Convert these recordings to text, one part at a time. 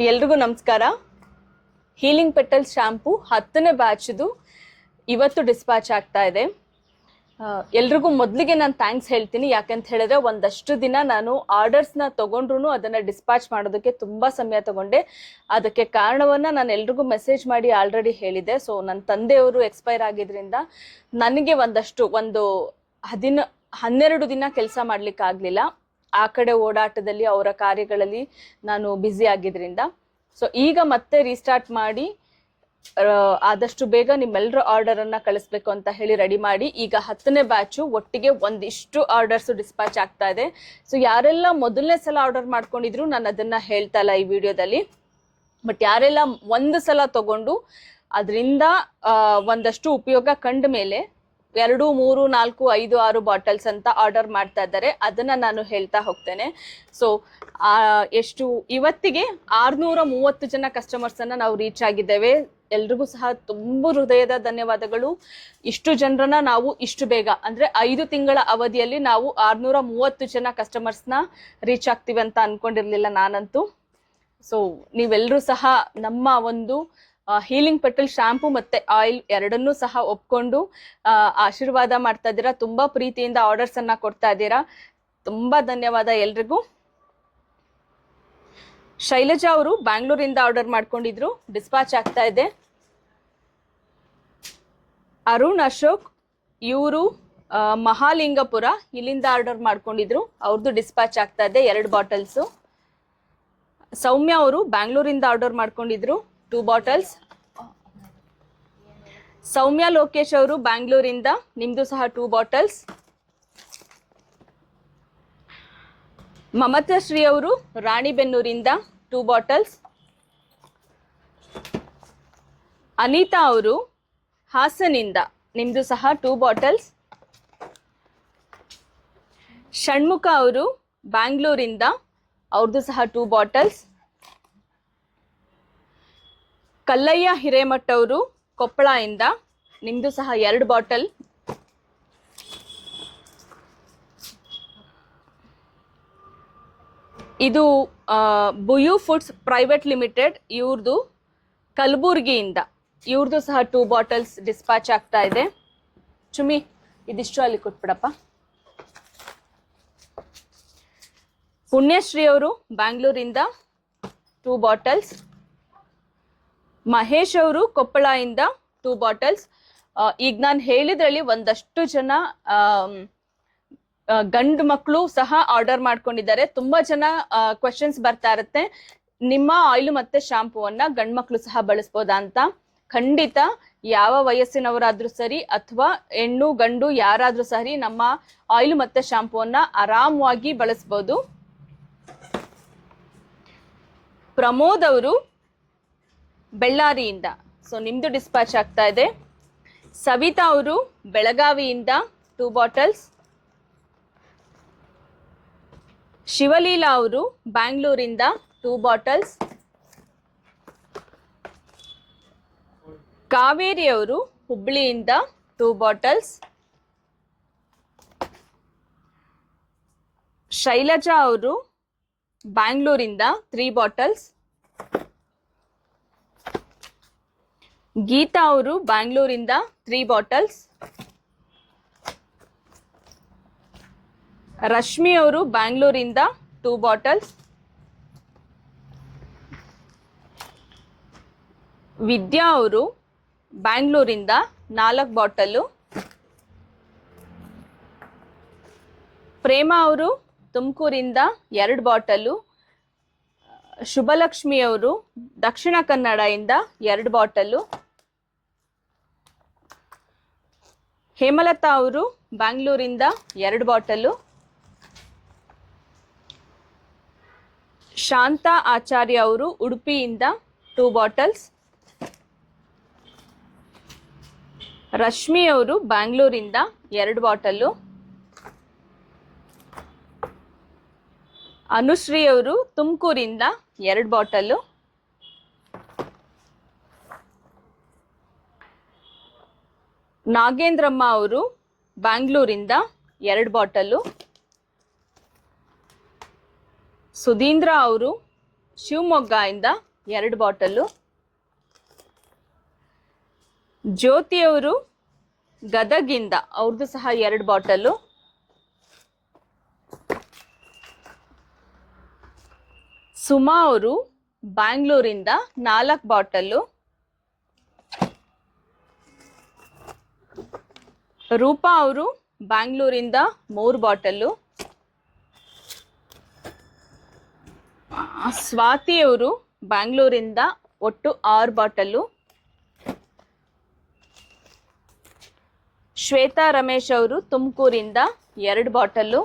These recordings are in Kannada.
ಎಲ್ರಿಗೂ ನಮಸ್ಕಾರ. ಹೀಲಿಂಗ್ ಪೆಟಲ್ಸ್ ಶಾಂಪೂ 10ನೇ ಬ್ಯಾಚ್ದು ಇವತ್ತು ಡಿಸ್ಪ್ಯಾಚ್ ಆಗ್ತಾ ಇದೆ. ಎಲ್ರಿಗೂ ಮೊದಲಿಗೆ ನಾನು ಥ್ಯಾಂಕ್ಸ್ ಹೇಳ್ತೀನಿ. ಯಾಕಂತ ಹೇಳಿದ್ರೆ ಒಂದಷ್ಟು ದಿನ ನಾನು ಆರ್ಡರ್ಸ್ನ ತೊಗೊಂಡ್ರು ಅದನ್ನು ಡಿಸ್ಪ್ಯಾಚ್ ಮಾಡೋದಕ್ಕೆ ತುಂಬ ಸಮಯ ತಗೊಂಡೆ. ಅದಕ್ಕೆ ಕಾರಣವನ್ನು ನಾನು ಎಲ್ರಿಗೂ ಮೆಸೇಜ್ ಮಾಡಿ ಆಲ್ರೆಡಿ ಹೇಳಿದೆ. ಸೊ ನನ್ನ ತಂದೆಯವರು ಎಕ್ಸ್ಪೈರ್ ಆಗಿದ್ದರಿಂದ ನನಗೆ ಒಂದು 12 ದಿನ ಕೆಲಸ ಮಾಡಲಿಕ್ಕಾಗಲಿಲ್ಲ. ಆ ಕಡೆ ಓಡಾಟದಲ್ಲಿ ಅವರ ಕಾರ್ಯಗಳಲ್ಲಿ ನಾನು ಬ್ಯುಸಿ ಆಗಿದ್ದರಿಂದ. ಸೊ ಈಗ ಮತ್ತೆ ರೀಸ್ಟಾರ್ಟ್ ಮಾಡಿ ಆದಷ್ಟು ಬೇಗ ನಿಮ್ಮೆಲ್ಲರ ಆರ್ಡರನ್ನು ಕಳಿಸ್ಬೇಕು ಅಂತ ಹೇಳಿ ರೆಡಿ ಮಾಡಿ ಈಗ 10ನೇ ಬ್ಯಾಚು ಒಟ್ಟಿಗೆ ಒಂದಿಷ್ಟು ಆರ್ಡರ್ಸು ಡಿಸ್ಪ್ಯಾಚ್ ಆಗ್ತಾ ಇದೆ. ಸೊ ಯಾರೆಲ್ಲ ಮೊದಲನೇ ಸಲ ಆರ್ಡರ್ ಮಾಡ್ಕೊಂಡಿದ್ರು ನಾನು ಅದನ್ನು ಹೇಳ್ತಾ ಇಲ್ಲ ಈ ವಿಡಿಯೋದಲ್ಲಿ. ಬಟ್ ಯಾರೆಲ್ಲ ಒಂದು ಸಲ ತಗೊಂಡು ಅದರಿಂದ ಒಂದಷ್ಟು ಉಪಯೋಗ ಕಂಡ ಮೇಲೆ 2, 3, 4, 5, 6 ಬಾಟಲ್ಸ್ ಅಂತ ಆರ್ಡರ್ ಮಾಡ್ತಾ ಇದ್ದಾರೆ. ಅದನ್ನು ನಾನು ಹೇಳ್ತಾ ಹೋಗ್ತೇನೆ. ಸೊ ಇವತ್ತಿಗೆ 630 ಜನ ಕಸ್ಟಮರ್ಸನ್ನು ನಾವು ರೀಚ್ ಆಗಿದ್ದೇವೆ. ಎಲ್ರಿಗೂ ಸಹ ತುಂಬ ಹೃದಯದ ಧನ್ಯವಾದಗಳು. ಇಷ್ಟು ಜನರನ್ನ ನಾವು ಇಷ್ಟು ಬೇಗ ಅಂದರೆ 5 ತಿಂಗಳ ಅವಧಿಯಲ್ಲಿ ನಾವು 630 ಜನ ಕಸ್ಟಮರ್ಸ್ನ ರೀಚ್ ಆಗ್ತೀವಿ ಅಂತ ಅಂದ್ಕೊಂಡಿರಲಿಲ್ಲ ನಾನಂತೂ. ಸೊ ನೀವೆಲ್ಲರೂ ಸಹ ನಮ್ಮ ಒಂದು ಹೀಲಿಂಗ್ ಪೆಟಲ್ ಶಾಂಪೂ ಮತ್ತು ಆಯಿಲ್ ಎರಡನ್ನೂ ಸಹ ಒಪ್ಕೊಂಡು ಆಶೀರ್ವಾದ ಮಾಡ್ತಾ ಇದ್ದೀರಾ. ತುಂಬ ಪ್ರೀತಿಯಿಂದ ಆರ್ಡರ್ಸನ್ನು ಕೊಡ್ತಾ ಇದ್ದೀರಾ. ತುಂಬ ಧನ್ಯವಾದ ಎಲ್ರಿಗೂ. ಶೈಲಜಾ ಅವರು ಬ್ಯಾಂಗ್ಳೂರಿಂದ ಆರ್ಡರ್ ಮಾಡ್ಕೊಂಡಿದ್ರು, ಡಿಸ್ಪ್ಯಾಚ್ ಆಗ್ತಾ ಇದೆ. ಅರುಣ್ ಅಶೋಕ್ ಇವರು ಮಹಾಲಿಂಗಪುರ ಇಲ್ಲಿಂದ ಆರ್ಡರ್ ಮಾಡ್ಕೊಂಡಿದ್ರು, ಅವ್ರದ್ದು ಡಿಸ್ಪ್ಯಾಚ್ ಆಗ್ತಾ ಇದೆ 2 ಬಾಟಲ್ಸು. ಸೌಮ್ಯ ಅವರು ಬ್ಯಾಂಗ್ಳೂರಿಂದ ಆರ್ಡರ್ ಮಾಡ್ಕೊಂಡಿದ್ರು 2 ಬಾಟಲ್ಸ್. ಸೌಮ್ಯ ಲೋಕೇಶ್ ಅವರು ಬ್ಯಾಂಗ್ಳೂರಿಂದ, ನಿಮ್ದು ಸಹ 2 ಬಾಟಲ್ಸ್. ಮಮತಾ ಶ್ರೀ ಅವರು ರಾಣಿಬೆನ್ನೂರಿಂದ 2 ಬಾಟಲ್ಸ್. ಅನಿತಾ ಅವರು ಹಾಸನಿಂದ, ನಿಮ್ದು ಸಹ 2 ಬಾಟಲ್ಸ್. ಷಣ್ಮುಖ ಅವರು ಬ್ಯಾಂಗ್ಳೂರಿಂದ, ಅವ್ರದ್ದು ಸಹ 2 ಬಾಟಲ್ಸ್. ಕಲ್ಲಯ್ಯ ಹಿರೇಮಠ ಅವರು ಕೊಪ್ಪಳದಿಂದ, ನಿಮ್ದು ಸಹ 2 ಬಾಟಲ್. ಇದು ಬುಯು ಫುಡ್ಸ್ ಪ್ರೈವೇಟ್ ಲಿಮಿಟೆಡ್ ಇವ್ರದ್ದು ಕಲಬುರ್ಗಿಯಿಂದ, ಇವ್ರದ್ದು ಸಹ 2 ಬಾಟಲ್ಸ್ ಡಿಸ್ಪ್ಯಾಚ್ ಆಗ್ತಾ ಇದೆ. ಚುಮಿ ಇದಿಷ್ಟು ಅಲ್ಲಿ ಕೊಟ್ಬಿಡಪ್ಪ. ಪುಣ್ಯಶ್ರೀ ಅವರು ಬ್ಯಾಂಗ್ಳೂರಿಂದ 2 ಬಾಟಲ್ಸ್. ಮಹೇಶ್ ಅವರು ಕೊಪ್ಪಳದಿಂದ 2 ಬಾಟಲ್ಸ್. ಈಗ ನಾನು ಹೇಳಿದ್ರಲ್ಲಿ ಒಂದಷ್ಟು ಜನ ಗಂಡು ಮಕ್ಕಳು ಸಹ ಆರ್ಡರ್ ಮಾಡ್ಕೊಂಡಿದ್ದಾರೆ. ತುಂಬ ಜನ ಕ್ವೆಶನ್ಸ್ ಬರ್ತಾ ಇರುತ್ತೆ, ನಿಮ್ಮ ಆಯಿಲ್ ಮತ್ತು ಶಾಂಪೂವನ್ನು ಗಂಡು ಮಕ್ಕಳು ಸಹ ಬಳಸ್ಬೋದಾ ಅಂತ. ಖಂಡಿತ, ಯಾವ ವಯಸ್ಸಿನವರಾದರೂ ಸರಿ ಅಥವಾ ಹೆಣ್ಣು ಗಂಡು ಯಾರಾದರೂ ಸರಿ ನಮ್ಮ ಆಯಿಲ್ ಮತ್ತು ಶಾಂಪೂವನ್ನು ಆರಾಮವಾಗಿ ಬಳಸ್ಬೋದು. ಪ್ರಮೋದ್ ಅವರು ಬೆಳ್ಳಾರಿಯಿಂದ, ಸೊ ನಿಮ್ಮದು ಡಿಸ್ಪ್ಯಾಚ್ ಆಗ್ತಾ ಇದೆ. ಸವಿತಾ ಅವರು ಬೆಳಗಾವಿಯಿಂದ 2 ಬಾಟಲ್ಸ್. ಶಿವಲೀಲಾ ಅವರು ಬ್ಯಾಂಗ್ಳೂರಿಂದ 2 ಬಾಟಲ್ಸ್. ಕಾವೇರಿ ಅವರು ಹುಬ್ಬಳ್ಳಿಯಿಂದ 2 ಬಾಟಲ್ಸ್. ಶೈಲಜಾ ಅವರು ಬ್ಯಾಂಗ್ಳೂರಿಂದ 3 ಬಾಟಲ್ಸ್. ಗೀತಾ ಅವರು ಬ್ಯಾಂಗ್ಳೂರಿಂದ 3 ಬಾಟಲ್ಸ್. ರಶ್ಮಿ ಅವರು ಬ್ಯಾಂಗ್ಳೂರಿಂದ 2 ಬಾಟಲ್ಸ್. ವಿದ್ಯಾ ಅವರು ಬ್ಯಾಂಗ್ಳೂರಿಂದ 4 ಬಾಟಲು. ಪ್ರೇಮ ಅವರು ತುಮಕೂರಿಂದ 2 ಬಾಟಲು. ಶುಭಲಕ್ಷ್ಮಿ ಅವರು ದಕ್ಷಿಣ ಕನ್ನಡದಿಂದ 2 ಬಾಟಲು. ಹೇಮಲತಾ ಅವರು ಬ್ಯಾಂಗ್ಳೂರಿಂದ 2 ಬಾಟಲು. ಶಾಂತಾ ಆಚಾರ್ಯ ಅವರು ಉಡುಪಿಯಿಂದ 2 ಬಾಟಲ್ಸ್. ರಶ್ಮಿ ಅವರು ಬ್ಯಾಂಗ್ಳೂರಿಂದ 2 ಬಾಟಲು. ಅನುಶ್ರೀ ಅವರು ತುಮಕೂರಿಂದ 2 ಬಾಟಲು. ನಾಗೇಂದ್ರಮ್ಮ ಅವರು ಬ್ಯಾಂಗ್ಳೂರಿಂದ 2 ಬಾಟಲು. ಸುಧೀಂದ್ರ ಅವರು ಶಿವಮೊಗ್ಗದಿಂದ 2 ಬಾಟಲು. ಜ್ಯೋತಿ ಅವರು ಗದಗಿಂದ, ಅವ್ರದ್ದು ಸಹ 2 ಬಾಟಲು. ಸುಮಾ ಅವರು ಬ್ಯಾಂಗ್ಳೂರಿಂದ 4 ಬಾಟಲು. ರೂಪಾ ಅವರು ಬ್ಯಾಂಗ್ಳೂರಿಂದ 3 ಬಾಟಲು. ಸ್ವಾತಿ ಅವರು ಬ್ಯಾಂಗ್ಳೂರಿಂದ ಒಟ್ಟು 6 ಬಾಟಲು. ಶ್ವೇತಾ ರಮೇಶ್ ಅವರು ತುಮಕೂರಿಂದ 2 ಬಾಟಲು.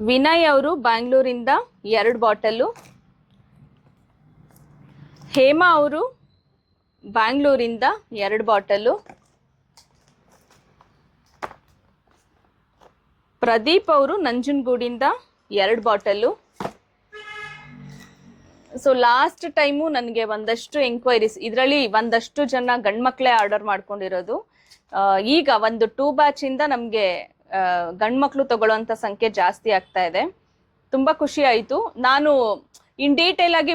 ವಿನಯ್ ಅವರು ಬ್ಯಾಂಗ್ಳೂರಿಂದ 2 ಬಾಟಲು. ಹೇಮಾ ಅವರು ಬ್ಯಾಂಗ್ಳೂರಿಂದ 2 ಬಾಟಲು. ಪ್ರದೀಪ್ ಅವರು ನಂಜನಗೂಡಿಂದ 2 ಬಾಟಲು. ಸೊ ಲಾಸ್ಟ್ ಟೈಮು ನನಗೆ ಒಂದಷ್ಟು ಎಂಕ್ವೈರೀಸ್, ಇದರಲ್ಲಿ ಒಂದಷ್ಟು ಜನ ಗಂಡ್ಮಕ್ಳೇ ಆರ್ಡರ್ ಮಾಡ್ಕೊಂಡಿರೋದು. ಈಗ ಒಂದು 2 ಬ್ಯಾಚಿಂದ ನಮಗೆ ಗಂಡ್ಮಕ್ಳು ತಗೊಳ್ಳೋಂಥ ಸಂಖ್ಯೆ ಜಾಸ್ತಿ ಆಗ್ತಾ ಇದೆ. ತುಂಬ ಖುಷಿ ಆಯಿತು. ನಾನು ಇನ್ ಡೀಟೇಲ್ ಆಗಿ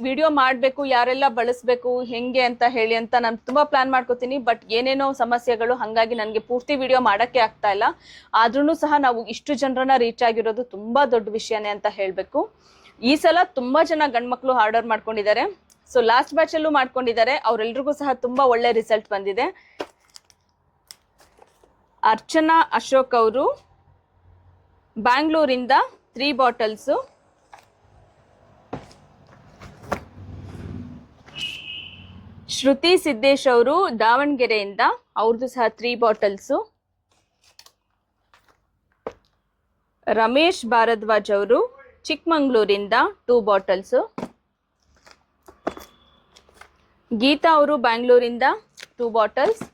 ವಿಡಿಯೋ ಮಾಡಬೇಕು, ಯಾರೆಲ್ಲ ಬಳಸಬೇಕು ಹೆಂಗೆ ಅಂತ ಹೇಳಿ ಅಂತ ನಾನು ತುಂಬ ಪ್ಲಾನ್ ಮಾಡ್ಕೋತೀನಿ. ಬಟ್ ಏನೇನೋ ಸಮಸ್ಯೆಗಳು, ಹಾಗಾಗಿ ನನಗೆ ಪೂರ್ತಿ ವಿಡಿಯೋ ಮಾಡೋಕ್ಕೆ ಆಗ್ತಾ ಇಲ್ಲ. ಆದ್ರೂ ಸಹ ನಾವು ಇಷ್ಟು ಜನರನ್ನ ರೀಚ್ ಆಗಿರೋದು ತುಂಬ ದೊಡ್ಡ ವಿಷಯನೇ ಅಂತ ಹೇಳಬೇಕು. ಈ ಸಲ ತುಂಬ ಜನ ಗಂಡ್ಮಕ್ಳು ಆರ್ಡರ್ ಮಾಡ್ಕೊಂಡಿದ್ದಾರೆ. ಸೊ ಲಾಸ್ಟ್ ಬ್ಯಾಚಲ್ಲೂ ಮಾಡ್ಕೊಂಡಿದ್ದಾರೆ, ಅವರೆಲ್ರಿಗೂ ಸಹ ತುಂಬ ಒಳ್ಳೆ ರಿಸಲ್ಟ್ ಬಂದಿದೆ. ಅರ್ಚನಾ ಅಶೋಕ್ ಅವರು ಬ್ಯಾಂಗ್ಳೂರಿಂದ 3 ಬಾಟಲ್ಸು. ಶ್ರುತಿ ಸಿದ್ದೇಶ್ ಅವರು ದಾವಣಗೆರೆಯಿಂದ, ಅವ್ರದ್ದು ಸಹ 3 ಬಾಟಲ್ಸು. ರಮೇಶ್ ಭಾರದ್ವಾಜ್ ಅವರು ಚಿಕ್ಕಮಂಗ್ಳೂರಿಂದ 2 ಬಾಟಲ್ಸು. ಗೀತಾ ಅವರು ಬ್ಯಾಂಗ್ಳೂರಿಂದ 2 ಬಾಟಲ್ಸ್.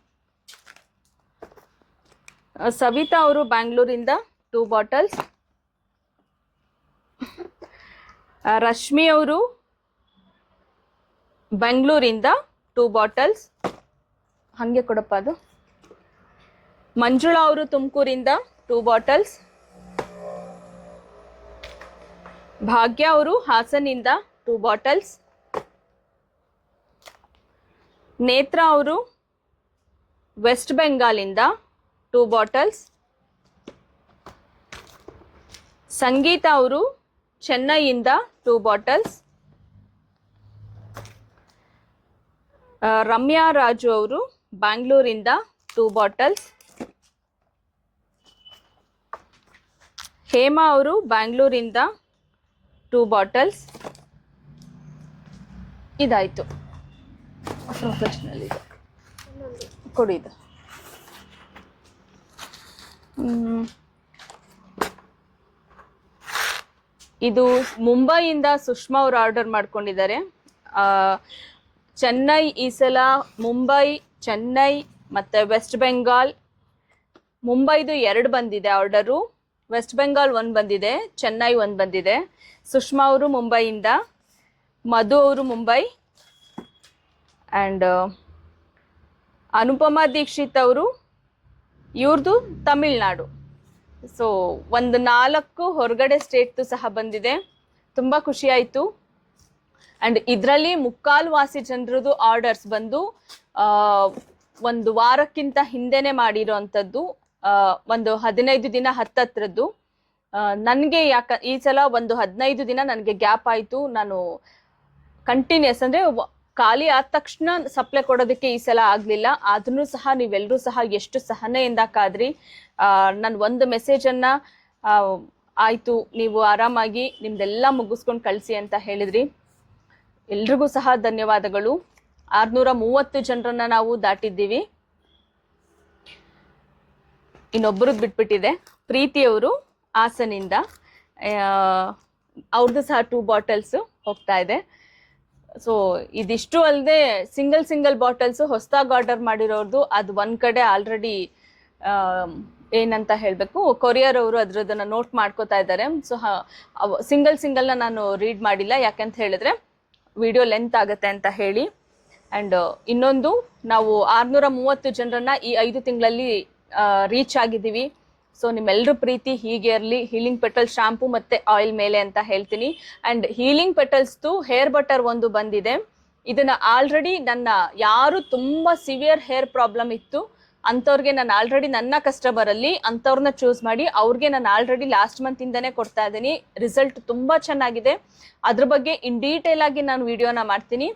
ಸವಿತಾ ಅವರು ಬ್ಯಾಂಗ್ಳೂರಿಂದ 2 ಬಾಟಲ್ಸ್. ರಶ್ಮಿ ಅವರು ಬೆಂಗಳೂರಿಂದ 2 ಬಾಟಲ್ಸ್. ಹಾಗೆ ಕೊಡಪ್ಪ ಅದು. ಮಂಜುಳಾ ಅವರು ತುಮಕೂರಿಂದ 2 ಬಾಟಲ್ಸ್. ಭಾಗ್ಯ ಅವರು ಹಾಸನಿಂದ 2 ಬಾಟಲ್ಸ್. ನೇತ್ರ ಅವರು ವೆಸ್ಟ್ ಬೆಂಗಾಲಿಂದ 2 ಬಾಟಲ್ಸ್. ಸಂಗೀತ ಅವರು ಚೆನ್ನೈಯಿಂದ 2 ಬಾಟಲ್ಸ್. ರಮ್ಯಾ ರಾಜು ಅವರು ಬ್ಯಾಂಗ್ಳೂರಿಂದ 2 ಬಾಟಲ್ಸ್. ಹೇಮಾ ಅವರು ಬ್ಯಾಂಗ್ಳೂರಿಂದ 2 ಬಾಟಲ್ಸ್. ಇದಾಯಿತು. ಪ್ರೊಫೆಷನಲ್ ಇದೆ ಕೊಡಿ ಇದು. ಇದು ಮುಂಬೈಯಿಂದ ಸುಷ್ಮಾ ಅವರು ಆರ್ಡರ್ ಮಾಡ್ಕೊಂಡಿದ್ದಾರೆ. ಚೆನ್ನೈ, ಈ ಸಲ ಮುಂಬೈ, ಚೆನ್ನೈ ಮತ್ತು ವೆಸ್ಟ್ ಬೆಂಗಾಲ್. ಮುಂಬೈದು 2 ಬಂದಿದೆ ಆರ್ಡರು, ವೆಸ್ಟ್ ಬೆಂಗಾಲ್ 1 ಬಂದಿದೆ, ಚೆನ್ನೈ 1 ಬಂದಿದೆ. ಸುಷ್ಮಾ ಅವರು ಮುಂಬೈಯಿಂದ, ಮಧು ಅವರು ಮುಂಬೈ, ಆ್ಯಂಡ್ ಅನುಪಮಾ ದೀಕ್ಷಿತ್ ಅವರು ಇವ್ರದ್ದು ತಮಿಳ್ನಾಡು. ಸೊ ಒಂದು 4 ಹೊರಗಡೆ ಸ್ಟೇಟ್ದು ಸಹ ಬಂದಿದೆ. ತುಂಬ ಖುಷಿ ಆಯಿತು. ಆ್ಯಂಡ್ ಇದರಲ್ಲಿ 3/4 ವಾಸಿ ಜನರದು ಆರ್ಡರ್ಸ್ ಬಂದು 1 ವಾರಕ್ಕಿಂತ ಹಿಂದೆನೇ ಮಾಡಿರೋ ಅಂಥದ್ದು. ಒಂದು 15 ದಿನ ಹತ್ತತ್ರದ್ದು. ನನಗೆ ಈ ಸಲ ಒಂದು 15 ದಿನ ನನಗೆ ಗ್ಯಾಪ್ ಆಯಿತು. ನಾನು ಕಂಟಿನ್ಯೂಸ್ ಅಂದರೆ ಖಾಲಿ ಆದ ತಕ್ಷಣ ಸಪ್ಲೈ ಕೊಡೋದಕ್ಕೆ ಈ ಸಲ ಆಗಲಿಲ್ಲ. ಆದ್ರೂ ಸಹ ನೀವೆಲ್ಲರೂ ಸಹ ಎಷ್ಟು ಸಹನೆಯಿಂದ ಕಾದ್ರಿ. ನಾನು ಒಂದು ಮೆಸೇಜನ್ನು ಆಯಿತು, ನೀವು ಆರಾಮಾಗಿ ನಿಮ್ದೆಲ್ಲ ಮುಗಿಸ್ಕೊಂಡು ಕಳಿಸಿ ಅಂತ ಹೇಳಿದ್ರಿ. ಎಲ್ರಿಗೂ ಸಹ ಧನ್ಯವಾದಗಳು. 630 ಜನರನ್ನ ನಾವು ದಾಟಿದ್ದೀವಿ. ಇನ್ನೊಬ್ಬರದ್ದು ಬಿಟ್ಬಿಟ್ಟಿದೆ. ಪ್ರೀತಿಯವರು ಹಾಸನಿಂದ, ಅವ್ರದ್ದು ಸಹ 2 ಬಾಟಲ್ಸು ಹೋಗ್ತಾ ಇದೆ. ಸೊ ಇದಿಷ್ಟು ಅಲ್ಲದೆ ಸಿಂಗಲ್ ಬಾಟಲ್ಸು ಹೊಸದಾಗಿ ಆರ್ಡರ್ ಮಾಡಿರೋರ್ದು ಅದು ಒಂದು ಕಡೆ ಆಲ್ರೆಡಿ ಏನಂತ ಹೇಳಬೇಕು, ಕೊರಿಯರ್ ಅವರು ಅದರದನ್ನು ನೋಟ್ ಮಾಡ್ಕೋತಾ ಇದ್ದಾರೆ. ಸೊ ಸಿಂಗಲ್ನ ನಾನು ರೀಡ್ ಮಾಡಿಲ್ಲ, ಯಾಕಂತ ಹೇಳಿದ್ರೆ ವಿಡಿಯೋ ಲೆಂತ್ ಆಗುತ್ತೆ ಅಂತ ಹೇಳಿ. ಆ್ಯಂಡ್ ಇನ್ನೊಂದು, ನಾವು 630 ಜನರನ್ನ ಈ 5 ತಿಂಗಳಲ್ಲಿ ರೀಚ್ ಆಗಿದ್ದೀವಿ. ಸೊ ನಿಮ್ಮೆಲ್ಲರ ಪ್ರೀತಿ ಹೀಗೆ ಇರಲಿ. ಹೀಲಿಂಗ್ ಪೆಟಲ್ ಶಾಂಪೂ ಮತ್ತು ಆಯಿಲ್ ಮೇಲೆ ಅಂತ ಹೇಳ್ತೀನಿ. ಆ್ಯಂಡ್ ಹೀಲಿಂಗ್ ಪೆಟಲ್ಸ್ದು ಹೇರ್ ಬಟರ್ ಒಂದು ಬಂದಿದೆ. ಇದನ್ನು ಆಲ್ರೆಡಿ ಯಾರು ತುಂಬ ಸಿವಿಯರ್ ಹೇರ್ ಪ್ರಾಬ್ಲಮ್ ಇತ್ತು ಅಂಥವ್ರಿಗೆ ನಾನು ಆಲ್ರೆಡಿ ನನ್ನ ಕಸ್ಟಮರಲ್ಲಿ ಅಂಥವ್ರನ್ನ ಚೂಸ್ ಮಾಡಿ ಅವ್ರಿಗೆ ನಾನು ಆಲ್ರೆಡಿ ಲಾಸ್ಟ್ ಮಂತಿಂದನೇ ಕೊಡ್ತಾ ಇದ್ದೀನಿ. ರಿಸಲ್ಟ್ ತುಂಬ ಚೆನ್ನಾಗಿದೆ. ಅದ್ರ ಬಗ್ಗೆ ಇನ್ ಡೀಟೇಲ್ ಆಗಿ ನಾನು ವಿಡಿಯೋನ ಮಾಡ್ತೀನಿ.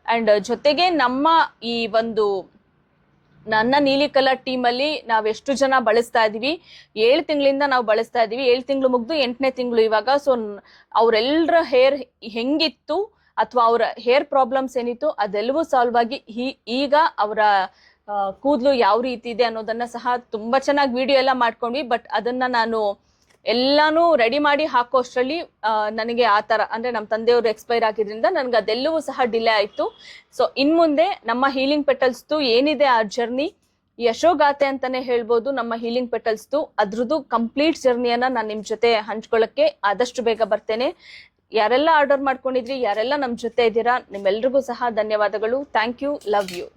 ಆ್ಯಂಡ್ ಜೊತೆಗೆ ನಮ್ಮ ಈ ಒಂದು ನನ್ನ ನೀಲಿ ಕಲರ್ ಟೀಮಲ್ಲಿ ನಾವು ಎಷ್ಟು ಜನ ಬಳಸ್ತಾ ಇದ್ದೀವಿ, 7 ತಿಂಗಳಿಂದ ನಾವು ಬಳಸ್ತಾ ಇದ್ದೀವಿ. 7 ತಿಂಗಳು ಮುಗಿದು 8ನೇ ತಿಂಗಳು ಇವಾಗ. ಸೊ ಅವರೆಲ್ಲರ ಹೇರ್ ಹೆಂಗಿತ್ತು ಅಥವಾ ಅವರ ಹೇರ್ ಪ್ರಾಬ್ಲಮ್ಸ್ ಏನಿತ್ತು ಅದೆಲ್ಲವೂ ಸಾಲ್ವ್ ಆಗಿ ಈಗ ಅವರ ಕೂದಲು ಯಾವ ರೀತಿ ಇದೆ ಅನ್ನೋದನ್ನ ಸಹ ತುಂಬ ಚೆನ್ನಾಗಿ ವಿಡಿಯೋ ಎಲ್ಲ ಮಾಡ್ಕೊಂಡ್ವಿ. ಬಟ್ ಅದನ್ನ ನಾನು ಎಲ್ಲಾನು ರೆಡಿ ಮಾಡಿ ಹಾಕೋ ಅಷ್ಟರಲ್ಲಿ ನನಗೆ ಆ ಥರ ಅಂದರೆ ನಮ್ಮ ತಂದೆಯವರು ಎಕ್ಸ್ಪೈರ್ ಆಗಿದ್ರಿಂದ ನನಗೆ ಅದೆಲ್ಲವೂ ಸಹ ಡಿಲೇ ಆಯಿತು. ಸೊ ಇನ್ನು ಮುಂದೆ ನಮ್ಮ ಹೀಲಿಂಗ್ ಪೆಟಲ್ಸ್ದು ಏನಿದೆ ಆ ಜರ್ನಿ ಯಶೋಗಾಥೆ ಅಂತಲೇ ಹೇಳ್ಬೋದು. ನಮ್ಮ ಹೀಲಿಂಗ್ ಪೆಟಲ್ಸ್ದು ಅದ್ರದ್ದು ಕಂಪ್ಲೀಟ್ ಜರ್ನಿಯನ್ನು ನಾನು ನಿಮ್ಮ ಜೊತೆ ಹಂಚ್ಕೊಳ್ಳೋಕ್ಕೆ ಆದಷ್ಟು ಬೇಗ ಬರ್ತೇನೆ. ಯಾರೆಲ್ಲ ಆರ್ಡರ್ ಮಾಡ್ಕೊಂಡಿದ್ರಿ, ಯಾರೆಲ್ಲ ನಮ್ಮ ಜೊತೆ ಇದ್ದೀರಾ, ನಿಮ್ಮೆಲ್ರಿಗೂ ಸಹ ಧನ್ಯವಾದಗಳು. Thank you, love you.